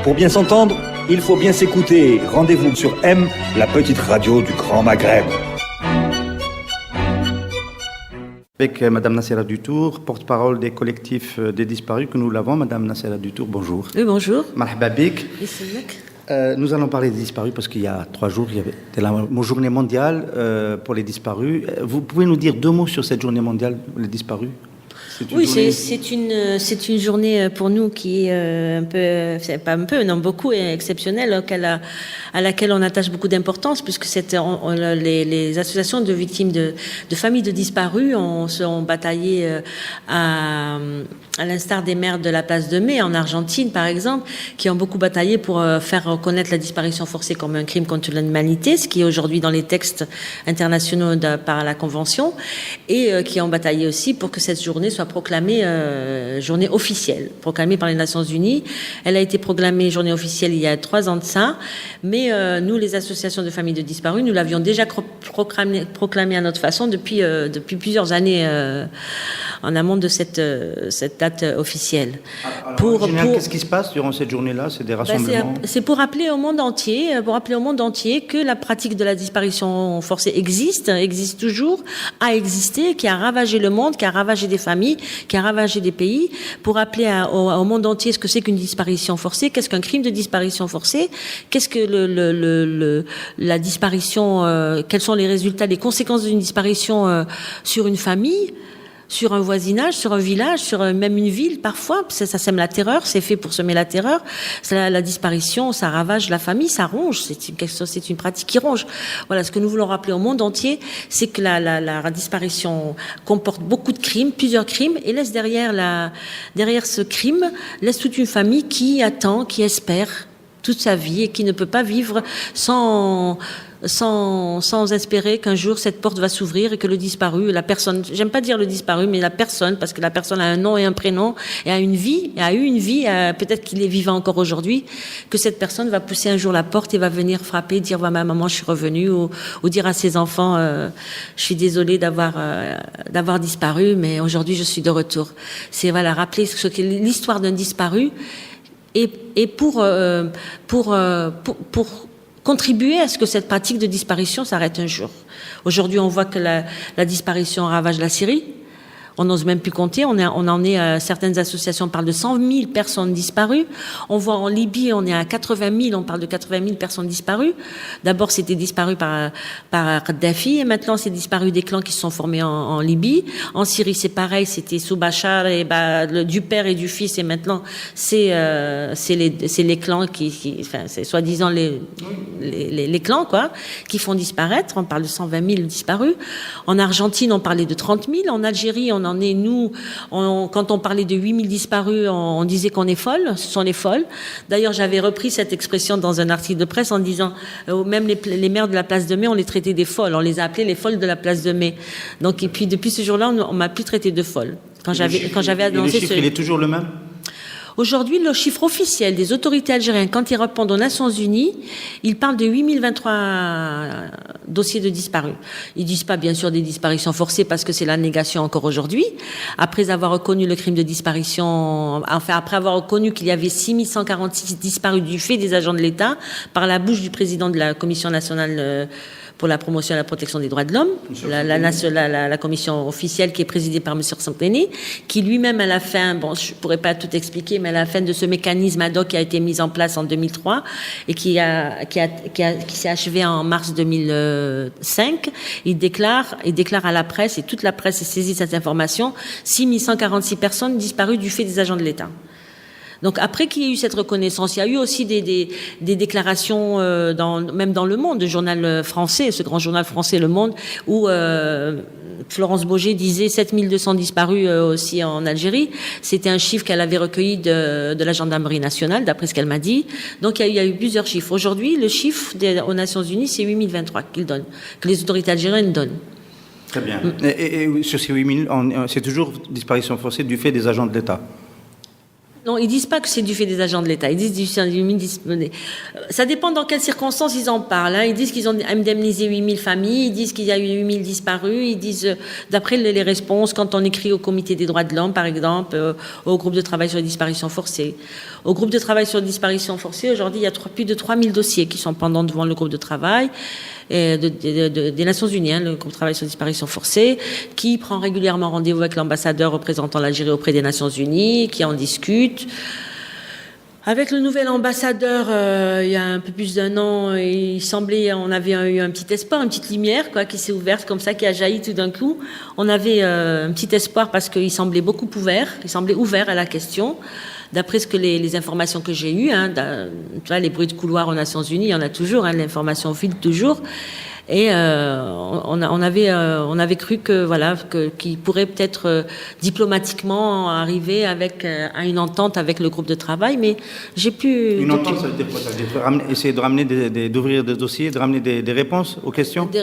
Pour bien s'entendre, il faut bien s'écouter. Rendez-vous sur M, la petite radio du Grand Maghreb. Avec Madame Nassera Dutour, porte-parole des collectifs des disparus que nous l'avons. Madame Nassera Dutour, bonjour. Oui, bonjour. Marhaba bik. Nous allons parler des disparus parce qu'il y a 3 jours, il y avait la journée mondiale pour les disparus. Vous pouvez nous dire 2 mots sur cette journée mondiale pour les disparus? Oui, c'est une journée pour nous qui est beaucoup exceptionnelle, à laquelle on attache beaucoup d'importance, puisque les associations de victimes de familles de disparus ont bataillé à l'instar des maires de la place de Mai en Argentine, par exemple, qui ont beaucoup bataillé pour faire reconnaître la disparition forcée comme un crime contre l'humanité, ce qui est aujourd'hui dans les textes internationaux par la Convention, et qui ont bataillé aussi pour que cette journée soit proclamée journée officielle, proclamée par les Nations Unies. Elle a été proclamée journée officielle il y a 3 ans de ça, mais nous, les associations de familles de disparus, nous l'avions déjà proclamée à notre façon depuis plusieurs années en amont de cette date officielle. Alors, qu'est-ce qui se passe durant cette journée-là? C'est des rassemblements? C'est pour rappeler au monde entier, que la pratique de la disparition forcée existe toujours, a existé, qui a ravagé le monde, qui a ravagé des familles, qui a ravagé des pays, pour rappeler au monde entier ce que c'est qu'une disparition forcée, qu'est-ce qu'un crime de disparition forcée, qu'est-ce que la disparition, quels sont les résultats, les conséquences d'une disparition sur une famille, sur un voisinage, sur un village, sur même une ville, parfois. Ça sème la terreur, c'est fait pour semer la terreur. La disparition, ça ravage la famille, ça ronge. C'est une pratique qui ronge. Voilà, ce que nous voulons rappeler au monde entier, c'est que la disparition comporte beaucoup de crimes, plusieurs crimes, et laisse derrière ce crime, laisse toute une famille qui attend, qui espère toute sa vie et qui ne peut pas vivre sans espérer qu'un jour cette porte va s'ouvrir et que le disparu, la personne, j'aime pas dire le disparu, mais la personne, parce que la personne a un nom et un prénom et a eu une vie, peut-être qu'il est vivant encore aujourd'hui, que cette personne va pousser un jour la porte et va venir frapper, dire ma maman, je suis revenue, ou dire à ses enfants, je suis désolée d'avoir disparu, mais aujourd'hui je suis de retour. C'est rappeler ce qu'est l'histoire d'un disparu et pour contribuer à ce que cette pratique de disparition s'arrête un jour. Aujourd'hui, on voit que la disparition ravage la Syrie. On n'ose même plus compter. Certaines associations parlent de 100 000 personnes disparues. On voit en Libye, on est à 80 000. On parle de 80 000 personnes disparues. D'abord, c'était disparu par Kadhafi, et maintenant, c'est disparu des clans qui se sont formés en Libye. En Syrie, c'est pareil. C'était sous Bachar, du père et du fils, et maintenant, c'est les clans c'est soi-disant les clans, quoi, qui font disparaître. On parle de 120 000 disparus. En Argentine, on parlait de 30 000. En Algérie, on en est, quand on parlait de 8 000 disparus, on disait qu'on est folles, ce sont les folles. D'ailleurs, j'avais repris cette expression dans un article de presse en disant, même les maires de la place de Mai, on les traitait des folles, on les a appelés les folles de la place de Mai. Donc, et puis, depuis ce jour-là, on m'a plus traité de folle. Quand j'avais annoncé le chiffre, il est toujours le même? Aujourd'hui, le chiffre officiel des autorités algériennes, quand ils répondent aux Nations Unies, ils parlent de 8023 dossiers de disparus. Ils disent pas, bien sûr, des disparitions forcées parce que c'est la négation encore aujourd'hui. Après avoir reconnu le crime de disparition, après avoir reconnu qu'il y avait 6146 disparus du fait des agents de l'État par la bouche du président de la Commission nationale pour la promotion et la protection des droits de l'homme, la commission officielle qui est présidée par M. Santeni, qui lui-même, à la fin, je pourrais pas tout expliquer, mais à la fin de ce mécanisme ad hoc qui a été mis en place en 2003 et qui s'est achevé en mars 2005, il déclare à la presse, et toute la presse est saisie de cette information, 6146 personnes disparues du fait des agents de l'État. Donc après qu'il y ait eu cette reconnaissance, il y a eu aussi des déclarations même dans Le Monde, le journal français, ce grand journal français Le Monde, où Florence Baugé disait 7200 disparus aussi en Algérie. C'était un chiffre qu'elle avait recueilli de la gendarmerie nationale, d'après ce qu'elle m'a dit. Donc il y a eu plusieurs chiffres. Aujourd'hui, le chiffre aux Nations Unies, c'est 8023 qu'ils donnent, que les autorités algériennes donnent. Très bien. Et sur ces 8000, c'est toujours disparition forcée du fait des agents de l'État? Non, ils disent pas que c'est du fait des agents de l'État. Ils disent ça dépend dans quelles circonstances ils en parlent. Hein. Ils disent qu'ils ont indemnisé 8000 familles. Ils disent qu'il y a eu 8000 disparus. Ils disent, d'après les réponses, quand on écrit au Comité des droits de l'homme, par exemple, au groupe de travail sur les disparitions forcées. Au groupe de travail sur les disparitions forcées, aujourd'hui, il y a plus de 3000 dossiers qui sont pendants devant le groupe de travail. Des Nations Unies, hein, le groupe de travail sur disparition forcée, qui prend régulièrement rendez-vous avec l'ambassadeur représentant l'Algérie auprès des Nations Unies, qui en discute. Avec le nouvel ambassadeur, il y a un peu plus d'1 an, il semblait, on avait eu un petit espoir, une petite lumière, quoi, qui s'est ouverte comme ça, qui a jailli tout d'un coup. On avait un petit espoir parce qu'il semblait beaucoup ouvert, il semblait ouvert à la question. D'après ce que les informations que j'ai eues, hein, tu vois, les bruits de couloir aux Nations Unies, il y en a toujours, hein, l'information filtre toujours. Et on avait cru que voilà qu'il pourrait peut-être diplomatiquement arriver à une entente avec le groupe de travail, mais j'ai plus. Une entente, ça veut dire quoi? Ça veut dire essayer de ramener d'ouvrir des dossiers, de ramener des réponses aux questions. Des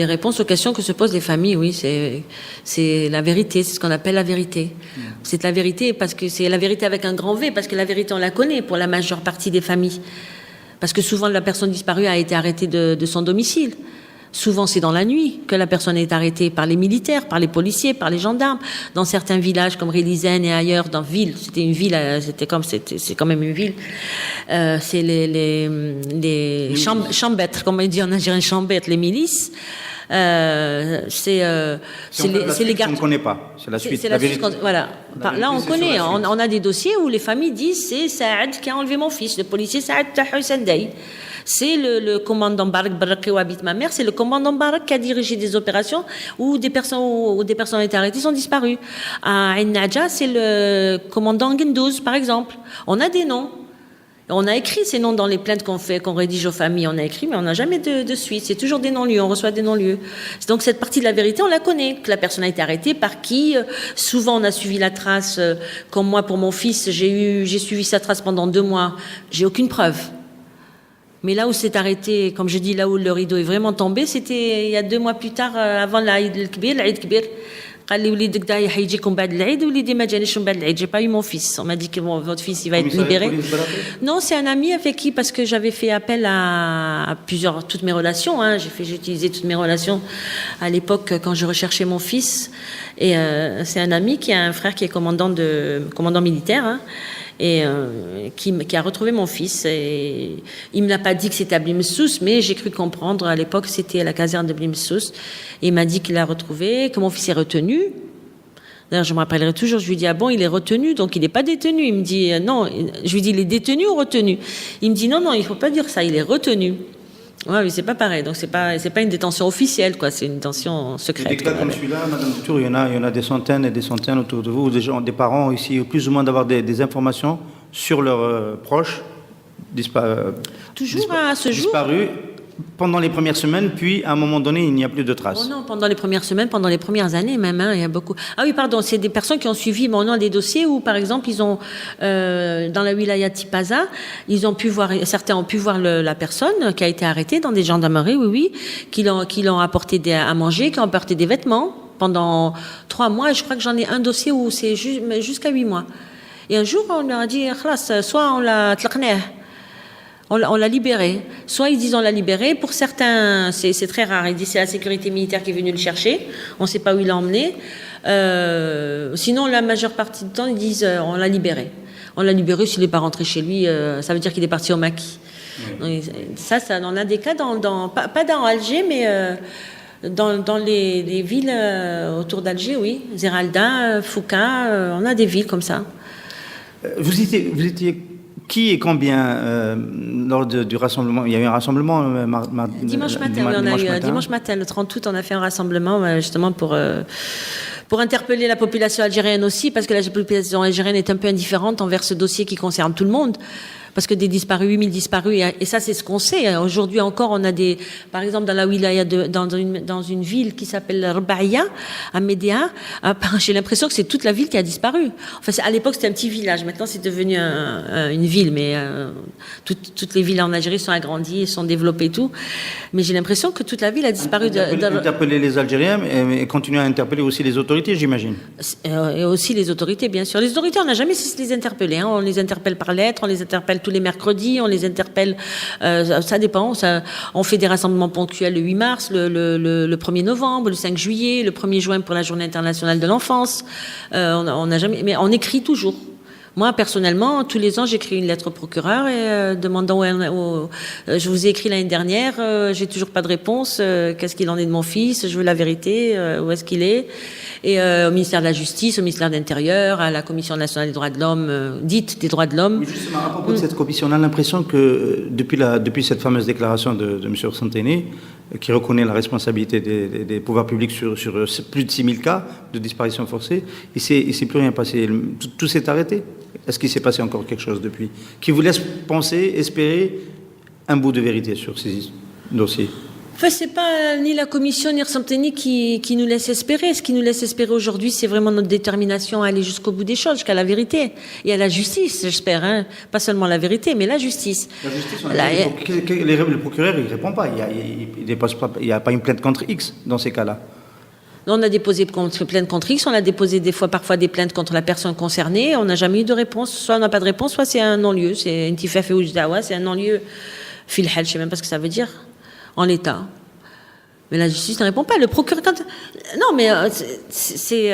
réponses aux questions que se posent les familles. Oui, c'est la vérité, c'est ce qu'on appelle la vérité. C'est la vérité parce que c'est la vérité avec un grand V, parce que la vérité on la connaît pour la majeure partie des familles. Parce que souvent, la personne disparue a été arrêtée de son domicile. Souvent, c'est dans la nuit que la personne est arrêtée par les militaires, par les policiers, par les gendarmes. Dans certains villages comme Rélizen et ailleurs, dans ville, c'est quand même une ville. C'est les chambêtres, comme on dit en algérien, chambêtres, les milices. C'est les gardes. On ne connaît pas. C'est la suite. La suite voilà. Là, on connaît. On a des dossiers où les familles disent c'est Saad qui a enlevé mon fils, le policier Saad Tahoussendey. C'est le commandant Barak Baraki où habite ma mère. C'est le commandant Barak qui a dirigé des opérations où des personnes ont été arrêtées, sont disparues. À Ain Nadja, c'est le commandant Gendouz, par exemple. On a des noms. On a écrit ces noms dans les plaintes qu'on rédige aux familles. On a écrit, mais on n'a jamais de suite. C'est toujours des non-lieux. On reçoit des non-lieux. Donc cette partie de la vérité, on la connaît. Que la personne a été arrêtée, par qui. Souvent, on a suivi la trace. Comme moi, pour mon fils, j'ai suivi sa trace pendant 2 mois. J'ai aucune preuve. Mais là où c'est arrêté, comme je dis, là où le rideau est vraiment tombé, c'était il y a 2 mois plus tard, avant l'Aïd Kbir. قال لي وليدك دا حيجيكم بعد العيد وليدي ما جانيش من بعد العيد. J'ai pas eu mon fils. On m'a dit que votre fils il va être libéré. Non, c'est un ami avec qui, parce que j'avais fait appel à toutes mes relations. Hein. J'ai utilisé toutes mes relations à l'époque quand je recherchais mon fils. Et c'est un ami qui a un frère qui est commandant militaire. Hein. Et qui a retrouvé mon fils. Et il me l'a pas dit que c'était à Blimsous, mais j'ai cru comprendre. À l'époque, c'était à la caserne de Blimsous. Et il m'a dit qu'il l'a retrouvé, que mon fils est retenu. D'ailleurs, je me rappellerai toujours. Je lui dis, ah bon, il est retenu, donc il n'est pas détenu. Il me dit, non. Je lui dis, il est détenu ou retenu? Il me dit, non, il faut pas dire ça, il est retenu. Ouais, mais c'est pas pareil. Donc c'est pas une détention officielle, quoi. C'est une détention secrète. Des cas comme celui-là, Madame Dutour, il y en a des centaines et des centaines autour de vous. Des parents ici, plus ou moins d'avoir des informations sur leurs proches toujours à ce jour. Disparus pendant les premières semaines, puis à un moment donné, il n'y a plus de traces. Oh non, pendant les premières semaines, pendant les premières années même, hein, il y a beaucoup. Ah oui, pardon, c'est des personnes qui ont suivi des dossiers où, par exemple, ils ont dans la wilaya Tipaza, certains ont pu voir la personne qui a été arrêtée dans des gendarmeries, oui, qui l'ont apporté à manger, qui ont apporté des vêtements pendant 3 mois. Et je crois que j'en ai un dossier où c'est jusqu'à 8 mois. Et un jour, on leur a dit, soit on l'a tlaqneh. On l'a libéré. Soit ils disent on l'a libéré. Pour certains, c'est très rare. Ils disent c'est la sécurité militaire qui est venue le chercher. On ne sait pas où il l'a emmené. Sinon, la majeure partie du temps, ils disent on l'a libéré. On l'a libéré. S'il n'est pas rentré chez lui, ça veut dire qu'il est parti au maquis. Oui. Ça, on a des cas pas dans Alger, mais dans les villes autour d'Alger, oui. Zeralda, Fouca, on a des villes comme ça. Vous étiez qui et combien lors du rassemblement? Il y a eu un rassemblement dimanche matin. Dimanche matin, le 30 août, on a fait un rassemblement justement pour interpeller la population algérienne aussi, parce que la population algérienne est un peu indifférente envers ce dossier qui concerne tout le monde. Parce que des disparus, 8000 disparus, et ça c'est ce qu'on sait. Aujourd'hui encore, on a par exemple dans la wilaya, dans une ville qui s'appelle Rbaïa, à Médéa, j'ai l'impression que c'est toute la ville qui a disparu. Enfin, à l'époque c'était un petit village, maintenant c'est devenu une ville, mais toutes les villes en Algérie sont agrandies, sont développées et tout. Mais j'ai l'impression que toute la ville a disparu. Interpeller les Algériens et continuer à interpeller aussi les autorités, j'imagine. Et aussi les autorités, bien sûr. Les autorités, on n'a jamais cessé de les interpeller. Hein. On les interpelle par lettre, on les interpelle tous les mercredis, on les interpelle, ça dépend, on fait des rassemblements ponctuels le 8 mars, le 1er novembre, le 5 juillet, le 1er juin pour la Journée internationale de l'enfance. On n'a jamais, mais on écrit toujours. Moi, personnellement, tous les ans, j'écris une lettre au procureur et demandant je vous ai écrit l'année dernière, j'ai toujours pas de réponse, qu'est-ce qu'il en est de mon fils, je veux la vérité, où est-ce qu'il est, et au ministère de la Justice, au ministère de l'Intérieur, à la Commission nationale des droits de l'homme, dite des droits de l'homme. Oui, justement, à propos de cette commission, on a l'impression que depuis cette fameuse déclaration de M. Santéné, qui reconnaît la responsabilité des pouvoirs publics sur plus de 6000 cas de disparition forcée, il s'est plus rien passé. Tout s'est arrêté. Est-ce qu'il s'est passé encore quelque chose depuis qui vous laisse penser, espérer un bout de vérité sur ces dossiers? Enfin, c'est pas ni la commission ni Santéné qui nous laisse espérer. Ce qui nous laisse espérer aujourd'hui, c'est vraiment notre détermination à aller jusqu'au bout des choses, jusqu'à la vérité et à la justice, j'espère. Hein. Pas seulement la vérité, mais la justice. La justice, le procureur, il répond pas. Il n'y a pas une plainte contre X dans ces cas-là. On a déposé plainte contre X, on a déposé parfois des plaintes contre la personne concernée. On n'a jamais eu de réponse. Soit on n'a pas de réponse, soit c'est un non-lieu. C'est une tifaf ou c'est un non-lieu. Filhal, je sais même pas ce que ça veut dire en l'état. Mais la justice ne répond pas. Le procureur, non, mais c'est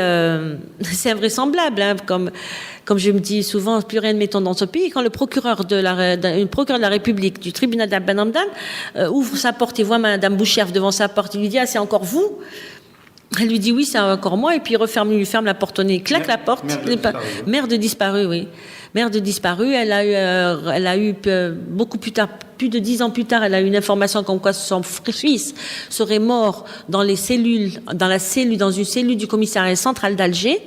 invraisemblable. Hein, comme je me dis souvent, plus rien ne m'étonne dans ce pays. Quand le procureur de la République du tribunal d'Abban Hamdan ouvre sa porte et voit Madame Bouchef devant sa porte, il lui dit « Ah, c'est encore vous ?» Elle lui dit oui, c'est encore moi, et puis il lui ferme la porte au nez, il claque la porte. Mère de disparu, oui. Mère de disparu, elle a eu beaucoup plus tard, plus de 10 ans plus tard, elle a eu une information comme quoi son fils serait mort dans une cellule du commissariat central d'Alger,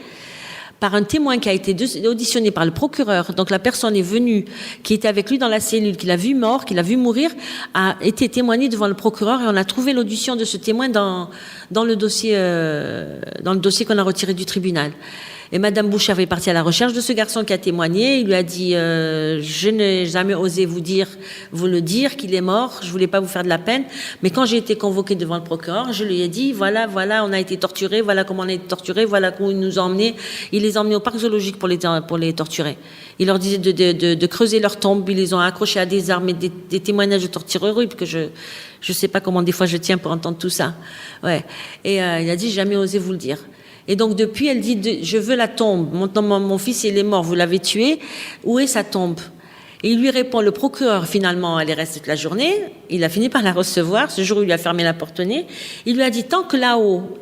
par un témoin qui a été auditionné par le procureur. Donc la personne est venue, qui était avec lui dans la cellule, qui l'a vu mort, qui l'a vu mourir, a été témoignée devant le procureur, et on a trouvé l'audition de ce témoin dans le dossier qu'on a retiré du tribunal. Et Madame Bouchard est partie à la recherche de ce garçon qui a témoigné. Il lui a dit je n'ai jamais osé vous le dire qu'il est mort. Je voulais pas vous faire de la peine. Mais quand j'ai été convoquée devant le procureur, je lui ai dit voilà, on a été torturés. Voilà comment on a été torturés. Voilà où il nous a emmenés. Il les a emmenés au parc zoologique pour les torturer. Il leur disait de creuser leur tombe. Ils les ont accrochés à des arbres, et des témoignages de torture horribles que je sais pas comment des fois je tiens pour entendre tout ça. Ouais. Et il a dit jamais osé vous le dire. Et donc depuis, elle dit je veux la tombe. Mon fils, il est mort, vous l'avez tué. Où est sa tombe? Et il lui répond, le procureur, finalement, elle est restée toute la journée. Il a fini par la recevoir. Ce jour où il lui a fermé la porte au nez, il lui a dit tant que là-haut,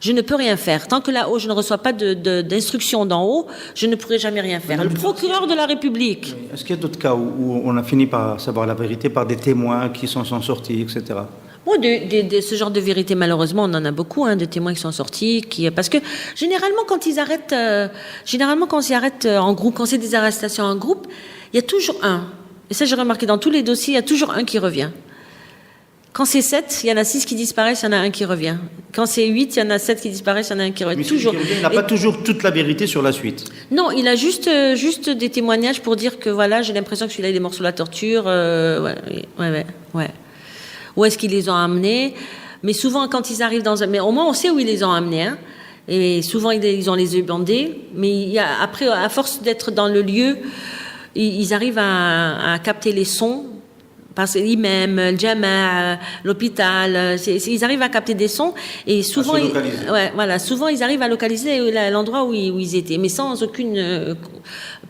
je ne peux rien faire. Tant que là-haut, je ne reçois pas d'instruction d'en haut, je ne pourrai jamais rien faire. Le procureur de la République. Est-ce qu'il y a d'autres cas où on a fini par savoir la vérité par des témoins qui sont sortis, etc.? Bon, ce genre de vérité, malheureusement, on en a beaucoup, de témoins qui sont sortis, parce que généralement, quand ils arrêtent en groupe, quand c'est des arrestations en groupe, il y a toujours un. Et ça, j'ai remarqué dans tous les dossiers, il y a toujours un qui revient. Quand c'est 7, il y en a 6 qui disparaissent, il y en a un qui revient. Quand c'est 8, il y en a 7 qui disparaissent, il y en a un qui revient. Mais toujours. Il n'a pas toujours toute la vérité sur la suite. Non, il a juste des témoignages pour dire que voilà, j'ai l'impression que celui-là, il est mort sous la torture. Ouais. Où est-ce qu'ils les ont amenés? Mais souvent, quand ils arrivent mais au moins, on sait où ils les ont amenés. Hein. Et souvent, ils ont les yeux bandés. Mais après, à force d'être dans le lieu, ils arrivent à capter les sons. Parce que l'imam, le jama, l'hôpital, ils arrivent à capter des sons. Et souvent, souvent, ils arrivent à localiser l'endroit où ils étaient. Mais sans aucune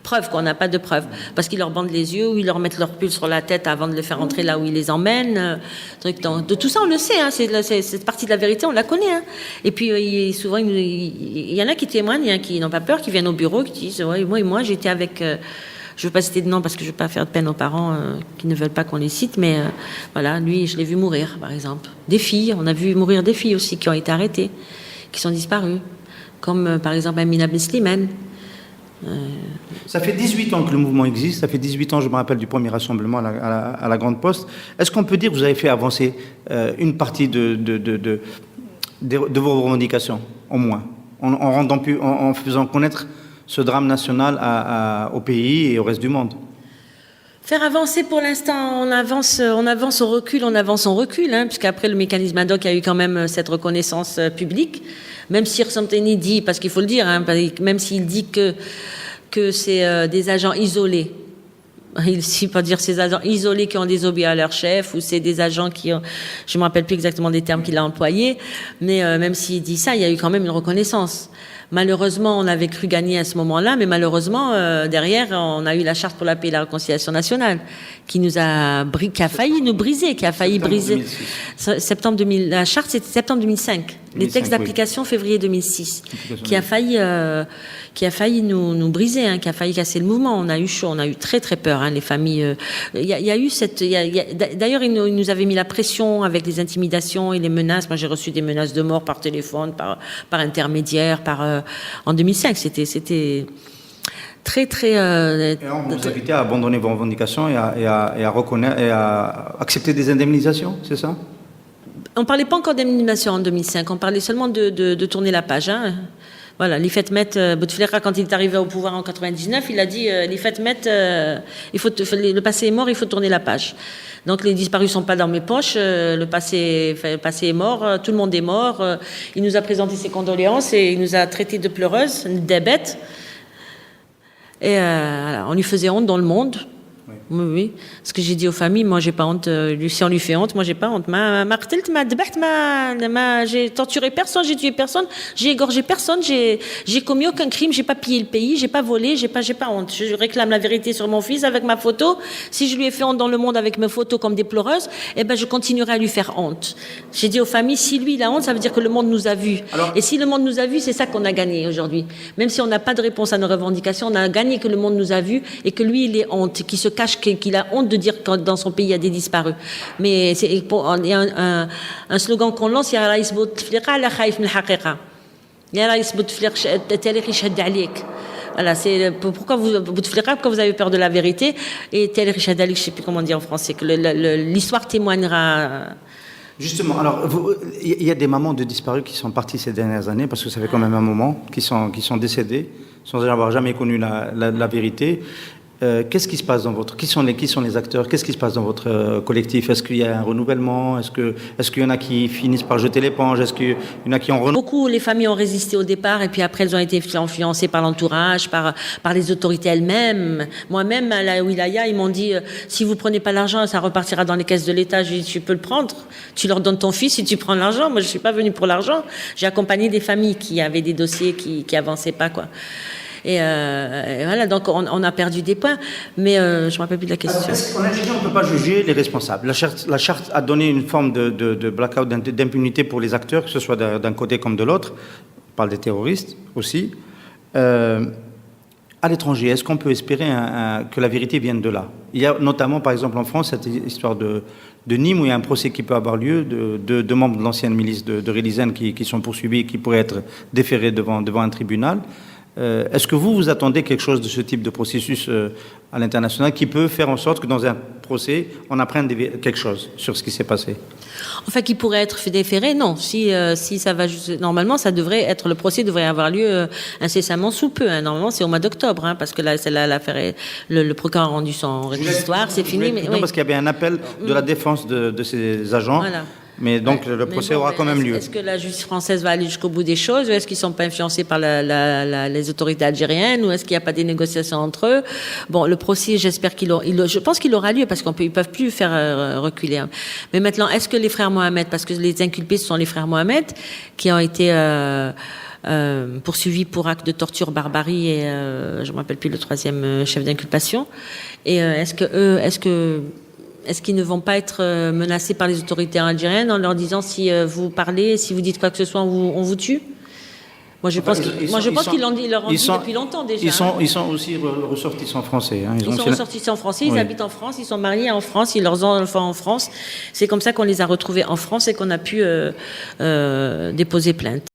preuve, qu'on n'a pas de preuve. Parce qu'ils leur bandent les yeux, ou ils leur mettent leur pull sur la tête avant de le faire entrer là où ils les emmènent. De tout ça, on le sait. Hein, cette partie de la vérité, on la connaît. Hein. Et puis, souvent, il y en a qui témoignent, qui n'ont pas peur, qui viennent au bureau, qui disent moi, j'étais avec... je ne veux pas citer de nom parce que je ne veux pas faire de peine aux parents qui ne veulent pas qu'on les cite, mais voilà, lui, je l'ai vu mourir, par exemple. Des filles, on a vu mourir des filles aussi qui ont été arrêtées, qui sont disparues. Comme, par exemple, Amina Ben Slimane. Ça fait 18 ans que le mouvement existe, ça fait 18 ans, je me rappelle, du premier rassemblement à la Grande Poste. Est-ce qu'on peut dire que vous avez fait avancer une partie de vos revendications, au moins, en faisant connaître ce drame national au pays et au reste du monde? Faire avancer, pour l'instant, on avance, on recule, hein, puisqu'après le mécanisme ad hoc, il y a eu quand même cette reconnaissance publique, même si Rsanteni dit, parce qu'il faut le dire, hein, même s'il dit que c'est des agents isolés. Il ne suffit pas dire ces agents isolés qui ont désobéi à leur chef, ou c'est des agents qui ont, je ne me rappelle plus exactement des termes qu'il a employés, mais même s'il dit ça, il y a eu quand même une reconnaissance. Malheureusement, on avait cru gagner à ce moment-là, mais malheureusement, derrière, on a eu la Charte pour la paix et la réconciliation nationale, qui a failli nous briser, qui a failli briser. La Charte, c'était septembre 2005. Les textes d'application, février 2006, qui a failli nous briser, hein, qui a failli casser le mouvement. On a eu chaud, on a eu très très peur, hein, les familles. D'ailleurs, ils nous avaient mis la pression avec les intimidations et les menaces. Moi, j'ai reçu des menaces de mort par téléphone, par intermédiaire, en 2005. C'était très très. Et on vous invitait à abandonner vos revendications et à reconnaître et à accepter des indemnisations, c'est ça? On ne parlait pas encore d'indemnisation en 2005, on parlait seulement de tourner la page. Hein. Voilà, l'Ifet Met Bouteflika, quand il est arrivé au pouvoir en 99, il a dit l'Ifet Met, le passé est mort, il faut tourner la page. Donc les disparus ne sont pas dans mes poches, le passé est mort, tout le monde est mort. Il nous a présenté ses condoléances et il nous a traités de pleureuses, des bêtes. Et on lui faisait honte dans le monde. Oui. Ce que j'ai dit aux familles, moi j'ai pas honte. Si on lui fait honte, moi j'ai pas honte. J'ai torturé personne, j'ai tué personne, j'ai égorgé personne, j'ai commis aucun crime, j'ai pas pillé le pays, j'ai pas volé, j'ai pas honte. Je réclame la vérité sur mon fils avec ma photo. Si je lui ai fait honte dans le monde avec mes photos comme des pleureuses, eh ben je continuerai à lui faire honte. J'ai dit aux familles, si lui il a honte, ça veut dire que le monde nous a vus. Et si le monde nous a vus, c'est ça qu'on a gagné aujourd'hui. Même si on n'a pas de réponse à nos revendications, on a gagné que le monde nous a vus et que lui il est honte, qu'il se cache, qu'il a honte de dire que dans son pays il y a des disparus. Mais il y a un slogan qu'on lance, il y a Raïs Bouteflika la khaïf min haqiqa. Il y a Raïs Bouteflika tarikh yashhad alik. Voilà, c'est pourquoi vous avez peur de la vérité, et tarikh yashhad alik, je sais plus comment dire en français, que l'histoire témoignera. Justement, alors il y a des mamans de disparus qui sont parties ces dernières années, parce que ça fait quand même un moment, qui sont décédées sans avoir jamais connu la vérité. Qu'est-ce qui se passe dans qui sont les acteurs? Qu'est-ce qui se passe dans votre collectif? Est-ce qu'il y a un renouvellement? Est-ce qu'il y en a qui finissent par jeter l'éponge? Est-ce qu'il y en a qui ont renoncé? Beaucoup, les familles ont résisté au départ et puis après elles ont été influencées par l'entourage, par les autorités elles-mêmes. Moi-même, à la wilaya, ils m'ont dit si vous prenez pas l'argent, ça repartira dans les caisses de l'État. J'ai dit tu peux le prendre, tu leur donnes ton fils si tu prends l'argent. Moi, je suis pas venue pour l'argent. J'ai accompagné des familles qui avaient des dossiers qui avançaient pas, quoi. Et voilà, donc on a perdu des points, mais je ne me rappelle plus de la question. Alors, est-ce qu'en Algérie, on ne peut pas juger les responsables? La charte a donné une forme de blackout, d'impunité pour les acteurs, que ce soit d'un côté comme de l'autre. On parle des terroristes aussi. À l'étranger, est-ce qu'on peut espérer que la vérité vienne de là? Il y a notamment, par exemple, en France, cette histoire de Nîmes, où il y a un procès qui peut avoir lieu de membres de l'ancienne milice de Relizane qui sont poursuivis, qui pourraient être déférés devant un tribunal. Est-ce que vous attendez quelque chose de ce type de processus à l'international qui peut faire en sorte que dans un procès, on apprenne quelque chose sur ce qui s'est passé? Enfin, qui pourrait être déféré, non. Si ça va normalement, le procès devrait avoir lieu incessamment sous peu. Hein. Normalement, c'est au mois d'octobre, hein, parce que là, l'affaire le procureur a rendu son réquisitoire, c'est fini. Mais, non, parce qu'il y avait un appel de la défense de ces agents. Voilà. Mais donc le procès aura quand même lieu. Est-ce que la justice française va aller jusqu'au bout des choses, ou est-ce qu'ils ne sont pas influencés par les autorités algériennes, ou est-ce qu'il n'y a pas des négociations entre eux? Bon, le procès, je pense qu'il aura lieu, parce qu'ils ne peuvent plus faire reculer. Hein. Mais maintenant, est-ce que les frères Mohamed, parce que les inculpés, ce sont les frères Mohamed, qui ont été poursuivis pour actes de torture, barbarie, et je ne me rappelle plus le troisième chef d'inculpation. Et est-ce qu'ils ne vont pas être menacés par les autorités algériennes en leur disant si vous parlez, si vous dites quoi que ce soit, on vous tue? Moi, je pense qu'ils leur ont dit depuis longtemps déjà. Ils sont aussi ressortissants français. Hein. Ils sont ressortissants français, ils habitent en France, ils sont mariés en France, ils ont leurs enfants en France. C'est comme ça qu'on les a retrouvés en France et qu'on a pu déposer plainte.